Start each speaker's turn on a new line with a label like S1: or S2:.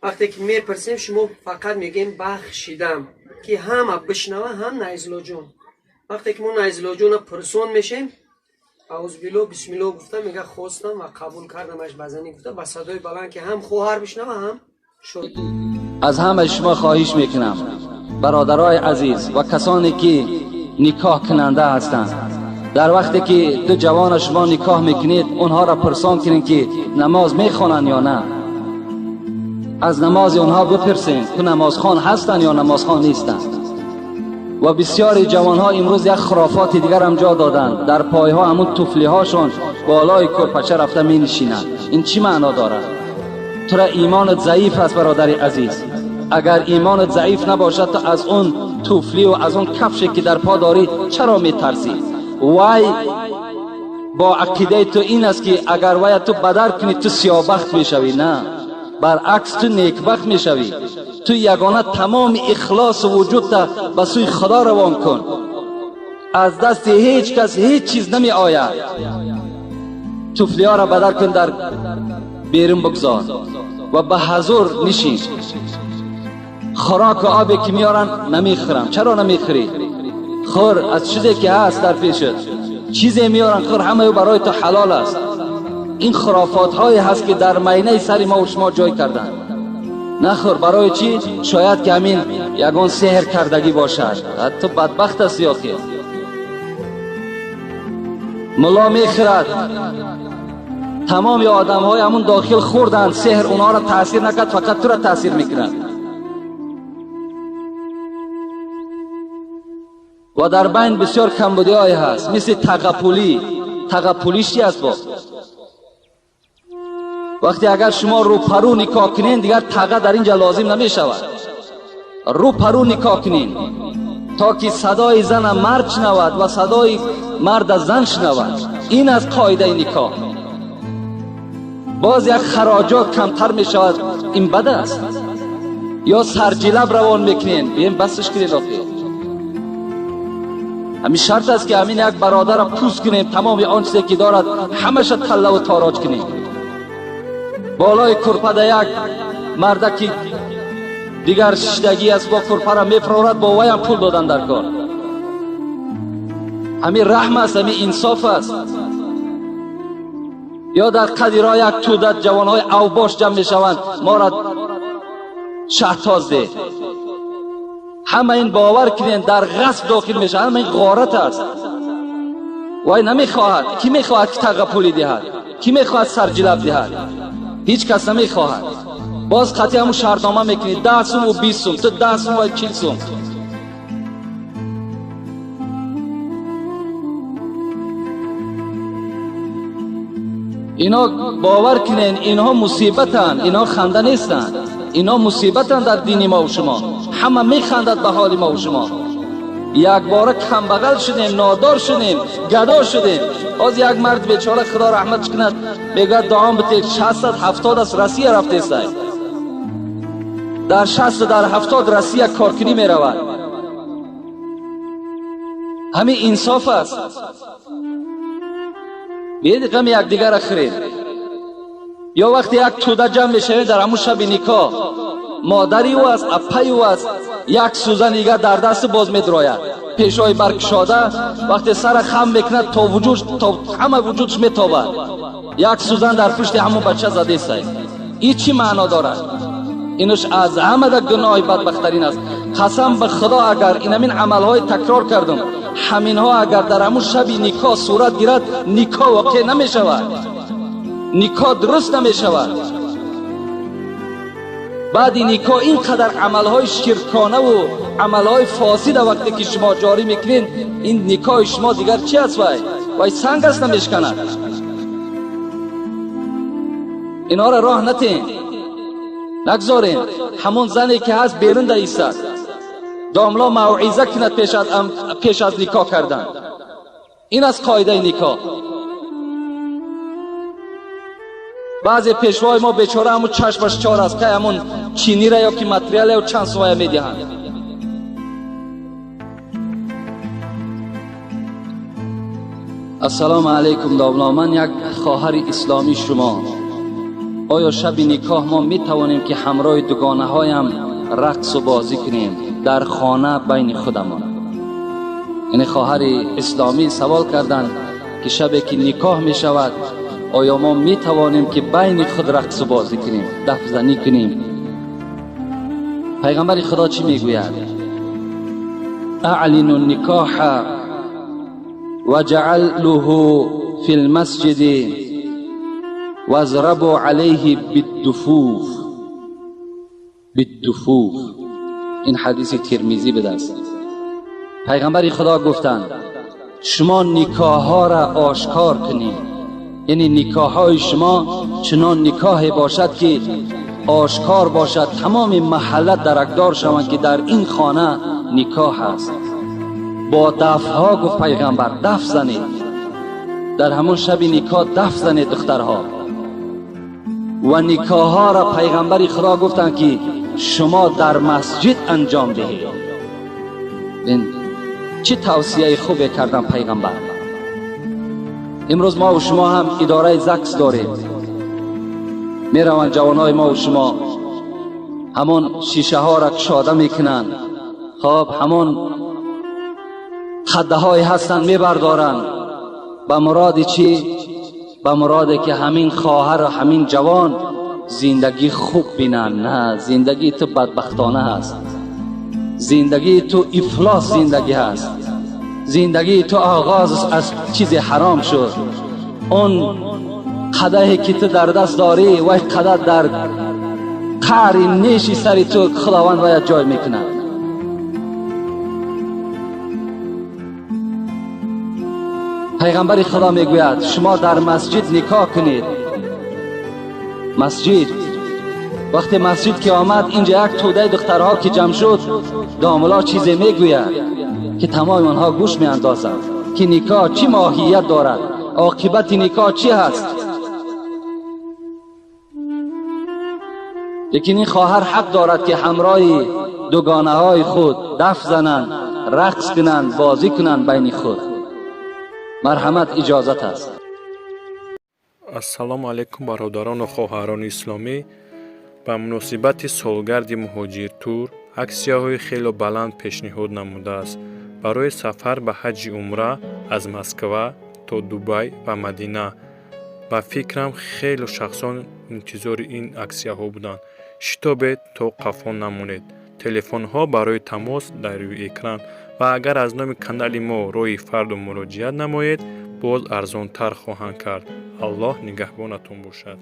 S1: وقتی که میپرسیم شما فقط میگیم بخشیدم که همه بشنوه، هم نایزالله جون. وقتی که ما نایزالله جون پرسون میشیم اعوذ بالله بسم الله گفته میگه خواستم و قبول کردمش بزنی گفته با صدای بلند که هم خواهر بشنوه هم شد.
S2: از همه شما خواهش میکنم برادرای عزیز و کسانی که نکاح کننده هستند، در وقتی که دو جوان شما نکاح میکنید اونها را پرسان کنید که نماز میخوانند یا نه. از نماز اونها بپرسید که نمازخوان هستند یا نمازخوان نیستند. و بسیاری جوان ها امروز یک خرافات دیگر هم جا دادند، در پای ها همون طفلی هاشون بالای کرپچه رفته می نشینند. این چی معنا دارد؟ تو را ایمانت ضعیف است برادر عزیز. اگر ایمانت ضعیف نباشد تو از اون طفلی و از اون کفشی که در پا داری چرا می ترسی؟ وای با عقیده تو این است که اگر وای تو بدر کنی تو سیاه‌بخت میشوی. نه، برعکس تو نیکبخت میشوی. تو یگانه تمام اخلاص وجود تا به سوی خدا روان کن. از دست هیچ کس هیچ چیز نمی آید. طفلی ها را بدر کن، در بیرون بگذار و به حضور نشین. خوراک و آبی که میارن نمیخورم. چرا نمیخوری؟ خور از چیزی که هست در پیشت. چیزی میارن خور، همه برای تو حلال است. این خرافات هایی هست که در مینه سر ما و شما جای کردن. نخور. برای چی؟ شاید که همین یگان سحر کردگی باشد. تو بدبخت هستی آخه. ملا میخورد، تمام آدم های همون داخل خوردن، سحر اونها را تاثیر نکرد، فقط تو را تاثیر میکند. و در بین بسیار کمبودی های هست، مثل تغپولی. تغپولیش چی است؟ با وقتی اگر شما رو پرو نکاح کنین دیگر تغه در اینجا لازم نمی شود. رو پرو نکاح کنین تا که صدای زن مرد شنود و صدای مرد زن شنود. این از قاعده نکاح. باز یک خراجات کمتر می شود. این بد است. یا سرجلب روان میکنین، بیم بسش کنین آخه. همین شرط است که همین یک برادر را پوست کنیم، تمام آن چیزی که دارد همش تله و تاراج کنیم. بالای کرپه یک مرد که دیگر ششدگی است با کرپه را میفرارد، با وی هم پول دادن در کار. همین رحم است، همین انصاف است. یا در قدیرها یک تودت جوانهای اوباش جمع میشوند، ما را شهتاز ده. همه این باور کنین در غصب داخل میشه. همه این غارت است. وای نمیخواهد. کی میخواهد که تغپولی دهد؟ کی میخواهد سرجلب دهد؟ هیچ کس نمیخواهد. باز قطعی همون شرطنامه میکنی 10 سوم و 20 سوم، تو 10 سوم و 40 سوم. اینا باور کنین اینها مصیبتن، اینها خنده نیستن. اینا مصیبتن در دین ما و شما. همه میخندد به حال ما و شما. یک باره کمبغل شدیم، نادار شدیم، گدا شدیم. از یک مرد بیچاره خدا رحمتش کند میگه دعام بتید 670 از روسیه رفته است. در 60 در 70 روسیه کارکنی میرود. همین انصاف است. بیاید غم یک دیگر اخرین. یا وقتی یک توده جمع میشه در همون شب نکاح، مادری او است، اپی او است، یک سوزن دیگر در دست باز میدراید، پیشای برکشاده. وقتی سر خم میکند تا وجود، تا همه وجودش میتابد. یک سوزن در پشت همون بچه زده است. این چی معنا دارد؟ اینش از همه در گناه بدبخترین است. قسم به خدا اگر این همین عملهای تکرار کردم، همین ها اگر در همون شب نکاح صورت گیرد، نکاح واقع نمی شود، نکاح درست نمی شود. بعد نکاح اینقدر عملهای شرکانه و عملهای فاسد وقتی که شما جاری میکنین، این نکاح شما دیگر چی است؟ وای سنگ است نمیشکند. اینا را راه نتین، نگذارین. همون زنی که هست بیرون ایستد، داملا موعظه کند پیش از نکاح کردن. این از قاعده نکاح. بعضی پیشوای ما بیچاره همون چشمش چار است که همون چینی را یا که متریال یا چند سوایه میدهند. السلام علیکم داملا. من یک خواهر اسلامی شما آیا شب نکاح ما می توانیم که همراه دوگانه هایم رقص و بازی کنیم در خانه بین خودمان؟ یعنی خواهر اسلامی سوال کردند که شبی که نکاح می شود آیا ما می توانیم که بین خود رقص و بازی کنیم، دف زنی کنیم؟ پیغمبر خدا چی می گوید؟ اعلنوا النکاح وجعلوه فی المسجد واضربوا علیه بالدفوف. این حدیث ترمذی به دست. پیغمبر خدا گفتند شما نکاح ها را آشکار کنید، یعنی نکاح های شما چنان نکاح باشد که آشکار باشد، تمام محله درکدار شوند که در این خانه نکاح است. با دف ها گفت پیغمبر، دف زنید، در همون شب نکاح دف زنید دخترها. و نکاح ها را پیغمبر خدا گفتند که شما در مسجد انجام دهید. این چه توصیه خوبی کردن پیغمبر. امروز ما و شما هم اداره زکس داریم، می روند جوانای ما و شما همون شیشه ها را کشاده میکنند، خب همون خده های هستند می بردارند. به مراد چی؟ به مرادی که همین خواهر و همین جوان زندگی خوب بینن. نه، زندگی تو بدبختانه هست، زندگی تو افلاس زندگی هست، زندگی تو آغاز از چیز حرام شد. اون قدهی که تو در دست داری و قدر در قعر نیشی سری تو خداوند باید جای میکنه. پیغمبر خدا میگوید شما در مسجد نکاح کنید. مسجد، وقتی مسجد که آمد اینجا یک توده دخترها که جمع شد، داملا چیزی میگوید که تمام آنها گوش میاندازند که نکاح چی ماهیت دارد، عاقبت نکاح چی هست. لیکن این خواهر حق دارد که همراه دوگانه های خود دف زنند، رقص کنند، بازی کنند بین خود. مرحمت اجازت است.
S3: ассалому алайкум бародарону хоҳарони исломӣ. ба муносибати солгарди муҳоҷиртур аксияҳои хело баланд пешниҳод намудааст барои сафар ба ҳаҷи умра аз Москва то Дубай ва Мадина. ба фикрам хело шахсон интизори ин аксияҳо буданд. шитобед то қафо намонед. телефонҳо барои тамос дар рӯи экран ва агар аз номи канали мо роҳи фарду муроҷиат намоед боз арзонтар хоҳанд кард. аллоҳ нигаҳбонатон бошад.